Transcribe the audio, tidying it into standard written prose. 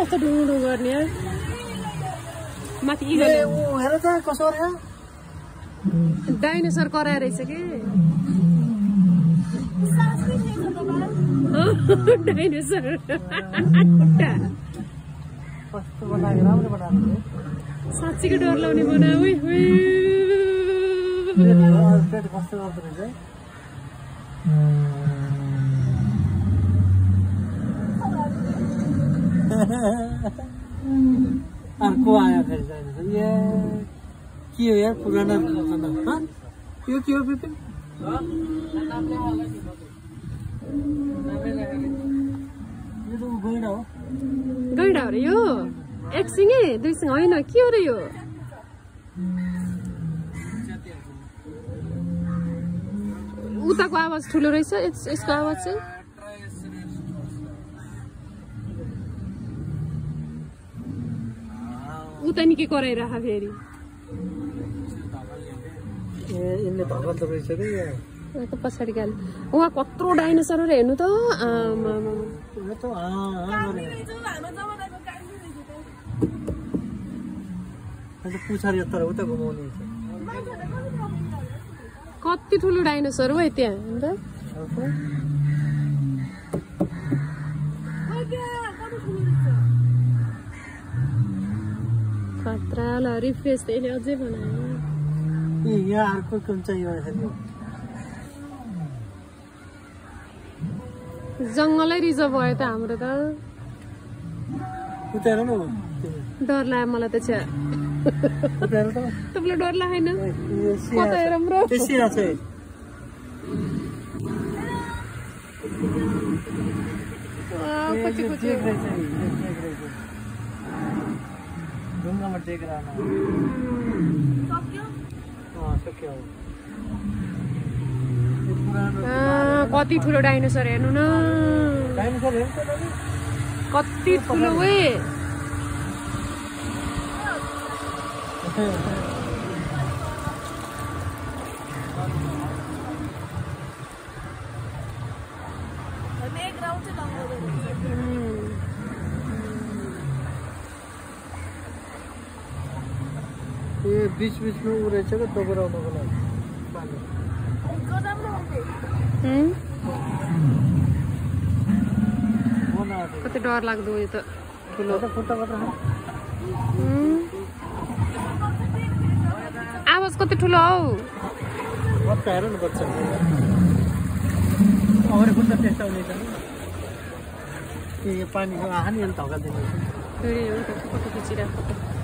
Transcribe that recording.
यस्तो ढुङढुङ गर्ने यार माथि इगल हेर त कसो रे डाइनोसर कराएर रहेछ के डाइनोसर खुट्टा कस्तो बनाएको राम्रो बनाएको साँच्चीको डर लाउने बनाऊ पेट कस्तो गर्दो रहेछ अर्को आयो फेरि डाइनोसर ए के हो यार पुरानो यो के हो बिपिन यो त गैँडा हो गैँडा हो रे यो एक सिङे दुई सिङ होइन के हो रे यो उताको आवाज ठुलो रहेछ यसको आवाज चाहिँ उता निकै कराइराख फेरि यिनले धगल त रहेछ रे उहाँको पछाडि गाल उहाँ कत्रो डाइनोसरहरू हेर्नु त पुछारी यता उता घुमाउने कति ठुलो डाइनोसर हो है त्यहाँ अन्त खतरा ल रिफ्रेस त्यसले अझै बनायो यहाँ अर्को कुन चाहिँ जङ्गलै रिजर्भ भयो त हाम्रो त उता हेर न डर लाग्यो मलाई त छ्या तपाईँलाई डर लागेन कता हेरौँ र ढुङ्गामा टेकेर कति ठुलो डाइनोसर हेर्नु न कति ठुलो वे बीच बीच में वो रहेछ का दोगराउनको लागि कति डर लाग्दो यो त ठुलो आवाज कति ठुलो हौ हेर न बच्चा अगाडि खुट्टा टेस्टाउने यो पानीको आहा नि धक्का दिने फेरि एउटा फोटो खिचिरहेको